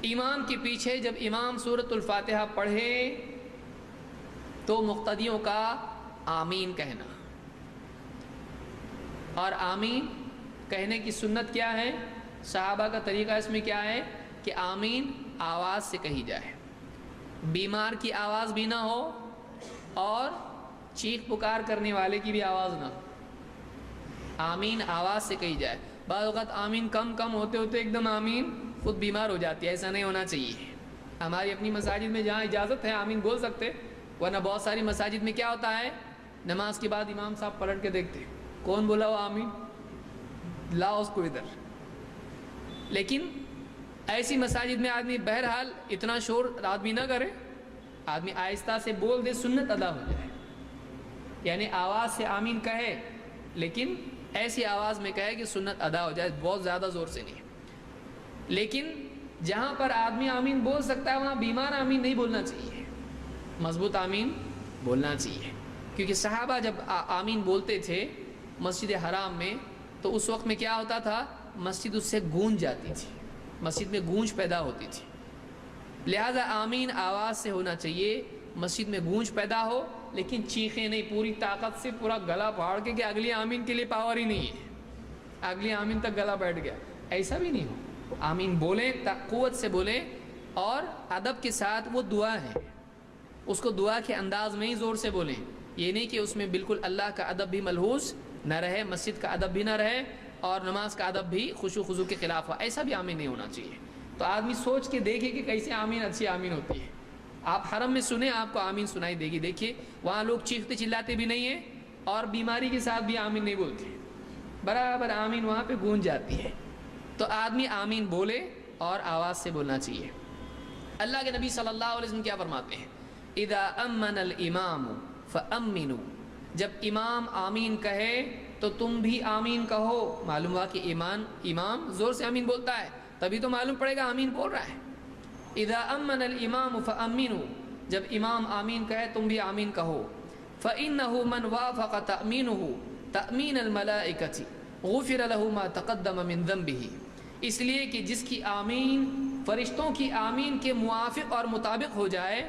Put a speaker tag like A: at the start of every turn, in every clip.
A: امام کے پیچھے جب امام سورۃ الفاتحہ پڑھے تو مقتدیوں کا آمین کہنا، اور آمین کہنے کی سنت کیا ہے؟ صحابہ کا طریقہ اس میں کیا ہے کہ آمین آواز سے کہی جائے، بیمار کی آواز بھی نہ ہو اور چیخ پکار کرنے والے کی بھی آواز نہ ہو، آمین آواز سے کہی جائے۔ بعض اوقات آمین کم ہوتے ہوتے ایک دم آمین خود بیمار ہو جاتی ہے، ایسا نہیں ہونا چاہیے۔ ہماری اپنی مساجد میں جہاں اجازت ہے آمین بول سکتے، ورنہ بہت ساری مساجد میں کیا ہوتا ہے، نماز کے بعد امام صاحب پلٹ کے دیکھتے کون بولا ہوا آمین، لاؤ اس کو ادھر۔ لیکن ایسی مساجد میں آدمی بہرحال اتنا شور آدمی نہ کرے، آدمی آہستہ سے بول دے، سنت ادا ہو جائے، یعنی آواز سے آمین کہے لیکن ایسی آواز میں کہے کہ سنت ادا ہو جائے، بہت زیادہ زور سے نہیں۔ لیکن جہاں پر آدمی آمین بول سکتا ہے وہاں بیمار آمین نہیں بولنا چاہیے، مضبوط آمین بولنا چاہیے، کیونکہ صحابہ جب آمین بولتے تھے مسجد حرام میں تو اس وقت میں کیا ہوتا تھا، مسجد اس سے گونج جاتی تھی، مسجد میں گونج پیدا ہوتی تھی، لہذا آمین آواز سے ہونا چاہیے، مسجد میں گونج پیدا ہو لیکن چیخیں نہیں پوری طاقت سے، پورا گلا پھاڑ کے کہ اگلی آمین کے لیے پاور ہی نہیں ہے، اگلی آمین تک گلا بیٹھ گیا، ایسا بھی نہیں ہو۔ آمین بولیں، قوت سے بولیں اور ادب کے ساتھ، وہ دعا ہے اس کو دعا کے انداز میں ہی زور سے بولیں، یہ نہیں کہ اس میں بالکل اللہ کا ادب بھی ملحوظ نہ رہے، مسجد کا ادب بھی نہ رہے اور نماز کا ادب بھی خشوع خضوع کے خلاف ہو، ایسا بھی آمین نہیں ہونا چاہیے۔ تو آدمی سوچ کے دیکھے کہ کیسے آمین اچھی آمین ہوتی ہے۔ آپ حرم میں سنیں، آپ کو آمین سنائی دے گی، دیکھیے وہاں لوگ چیختے چلاتے بھی نہیں ہیں اور بیماری کے ساتھ بھی آمین نہیں بولتے، برابر آمین وہاں پہ گونج جاتی ہے۔ تو آدمی آمین بولے اور آواز سے بولنا چاہیے۔ اللہ کے نبی صلی اللہ علیہ وسلم کیا فرماتے ہیں، اذا امن الامام فامنوا، جب امام آمین کہے تو تم بھی آمین کہو۔ معلوم ہوا کہ امام زور سے آمین بولتا ہے، تبھی تو معلوم پڑے گا آمین بول رہا ہے۔ اذا امن الامام فامنوا، جب امام آمین کہے تم بھی آمین کہو۔ فانه من وافق تامینه تامین الملائکۃ غفر له ما تقدم من ذنبه، اس لیے کہ جس کی آمین فرشتوں کی آمین کے موافق اور مطابق ہو جائے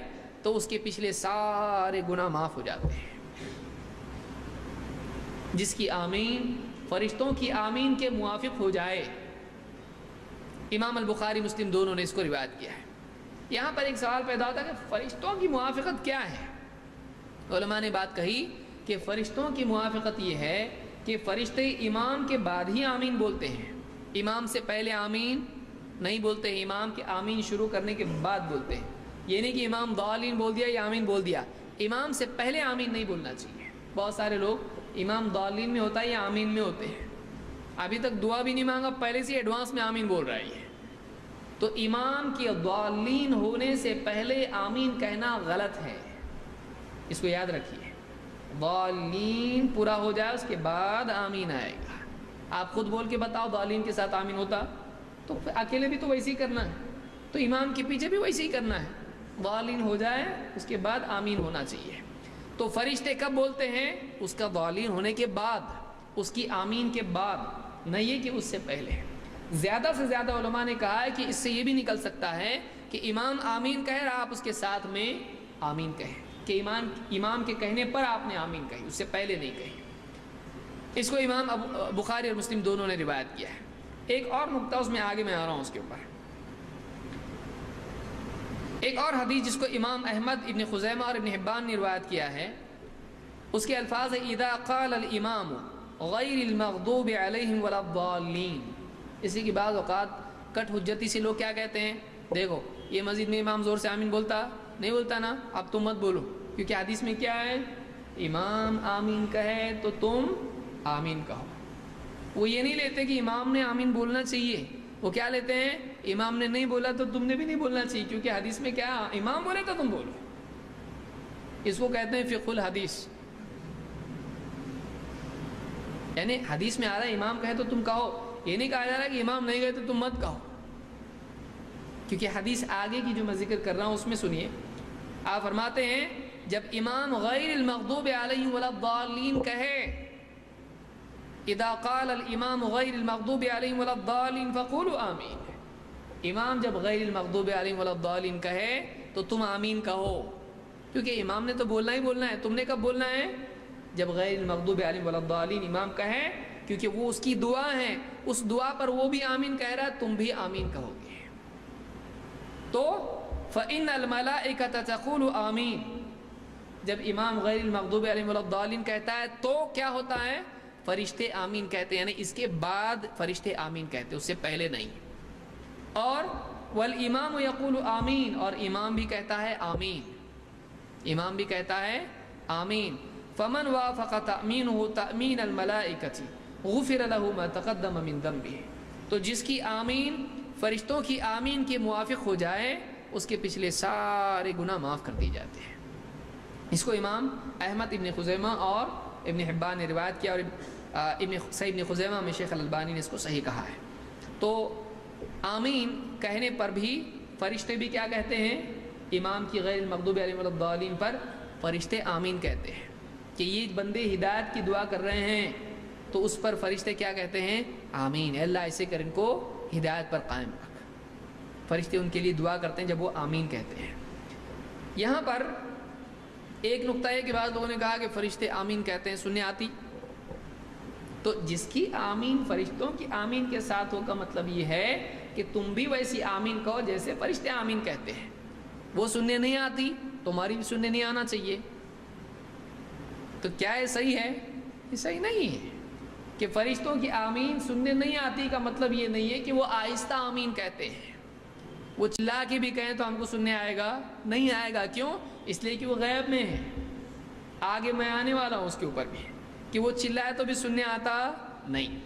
A: تو اس کے پچھلے سارے گناہ معاف ہو جاتے ہیں۔ جس کی آمین فرشتوں کی آمین کے موافق ہو جائے، امام البخاری مسلم دونوں نے اس کو روایت کیا ہے۔ یہاں پر ایک سوال پیدا ہوتا ہے کہ فرشتوں کی موافقت کیا ہے؟ علماء نے بات کہی کہ فرشتوں کی موافقت یہ ہے کہ فرشتے امام کے بعد ہی آمین بولتے ہیں، امام سے پہلے آمین نہیں بولتے ہیں، امام کے آمین شروع کرنے کے بعد بولتے ہیں۔ یہ نہیں کہ امام ضالین بول دیا یا آمین بول دیا، امام سے پہلے آمین نہیں بولنا چاہیے۔ بہت سارے لوگ امام ضالین میں ہوتا ہے یا آمین میں ہوتے ہیں، ابھی تک دعا بھی نہیں مانگا، پہلے سے ایڈوانس میں آمین بول رہا ہے۔ تو امام کے ضالین ہونے سے پہلے آمین کہنا غلط ہے، اس کو یاد رکھیے۔ ضالین پورا ہو جائے اس کے بعد آمین آئے گا۔ آپ خود بول کے بتاؤ ضالین کے ساتھ آمین ہوتا تو اکیلے بھی تو ویسے ہی کرنا ہے، تو امام کے پیچھے بھی ویسے ہی کرنا ہے، ضالین ہو جائے اس کے بعد آمین ہونا چاہیے۔ تو فرشتے کب بولتے ہیں؟ اس کا ضالین ہونے کے بعد، اس کی آمین کے بعد، نہ یہ کہ اس سے پہلے۔ زیادہ سے زیادہ علماء نے کہا ہے کہ اس سے یہ بھی نکل سکتا ہے کہ امام آمین کہہ رہا، آپ اس کے ساتھ میں آمین کہیں، کہ امام کے کہنے پر آپ نے آمین کہی، اس سے پہلے نہیں کہی۔ اس کو امام بخاری اور مسلم دونوں نے روایت کیا ہے۔ ایک اور نقطہ اس میں آگے میں آ رہا ہوں اس کے اوپر، ایک اور حدیث جس کو امام احمد، ابن خزیمہ اور ابن حبان نے روایت کیا ہے، اس کے الفاظ ہے اذا قال الامام غیر المغضوب علیہم ولا الضالین۔ اسی کی بعض اوقات کٹ حجتی سے لوگ کیا کہتے ہیں، دیکھو یہ مسجد میں امام زور سے آمین بولتا نہیں بولتا نا، اب تم مت بولو، کیونکہ حدیث میں کیا ہے، امام آمین کہے تو تم آمین کہو۔ وہ یہ نہیں لیتے کہ امام نے آمین بولنا چاہیے، وہ کیا لیتے ہیں، امام نے نہیں بولا تو تم نے بھی نہیں بولنا چاہیے، کیونکہ حدیث میں کیا، امام بولے تو تم بولو۔ اس کو کہتے ہیں فقہ الحدیث، یعنی حدیث میں آ رہا ہے امام کہے تو تم کہو، یہ نہیں کہا جا رہا کہ امام نہیں گئے تو تم مت کہو، کیونکہ حدیث آگے کی جو میں ذکر کر رہا ہوں اس میں سنیے، آپ فرماتے ہیں جب امام غیر المغضوب علیہم ولا الضالین کہے، اذا قال الامام غیر المغضوب علیہم ولا الضالین فقولوا آمین، امام جب غیر المغضوب علیہم ولا الضالین کہے تو تم آمین کہو، کیونکہ امام نے تو بولنا ہی بولنا ہے. تم نے کب بولنا ہے؟ جب غیر المغضوب علیہم ولا الضالین امام کہے، کیونکہ وہ اس کی دعا ہے، اس دعا پر وہ بھی آمین کہہ رہا ہے، تم بھی آمین کہو گے. تو فإن الملائکۃ تقول آمین، جب امام غیر المغضوب علیہم ولا الضالین کہتا ہے تو کیا ہوتا ہے؟ فرشتے آمین کہتے ہیں، یعنی اس کے بعد فرشتے آمین کہتے ہیں، اس سے پہلے نہیں. اور والامام یقول آمین، اور امام بھی کہتا ہے آمین، امام بھی کہتا ہے آمین. فمن وافق تأمینہ تأمین الملائکۃ غفر له ما تقدم من ذنبہ، تو جس کی آمین فرشتوں کی آمین کے موافق ہو جائے اس کے پچھلے سارے گناہ معاف کر دی جاتے ہیں. اس کو امام احمد ابن خزیمہ اور ابن حبان نے روایت کیا، اور ابن خزیمہ میں شیخ الالبانی نے اس کو صحیح کہا ہے. تو آمین کہنے پر بھی فرشتے بھی کیا کہتے ہیں؟ امام کی غیر المغضوب علیہم ولا الضالین پر فرشتے آمین کہتے ہیں کہ یہ بندے ہدایت کی دعا کر رہے ہیں، تو اس پر فرشتے کیا کہتے ہیں؟ آمین. اللہ ایسے کر ان کو ہدایت پر قائم رکھ. فرشتے ان کے لیے دعا کرتے ہیں جب وہ آمین کہتے ہیں. یہاں پر ایک نقطہ ہے کہ بعض لوگوں نے کہا کہ فرشتے آمین کہتے ہیں، سننے آتی. تو جس کی آمین فرشتوں کی آمین کے ساتھ ہو کا مطلب یہ ہے کہ تم بھی ویسی آمین کہو جیسے فرشتے آمین کہتے ہیں. وہ سننے نہیں آتی، تمہاری بھی سننے نہیں آنا چاہیے. تو کیا یہ صحیح ہے؟ یہ صحیح نہیں ہے. کہ فرشتوں کی آمین سننے نہیں آتی کا مطلب یہ نہیں ہے کہ وہ آہستہ آمین کہتے ہیں. وہ چلا کے بھی کہیں تو ہم کو سننے آئے گا؟ نہیں آئے گا. کیوں؟ اس لیے کہ وہ غیب میں ہے. آگے میں آنے والا ہوں اس کے اوپر بھی کہ وہ چلائے تو بھی سننے آتا نہیں.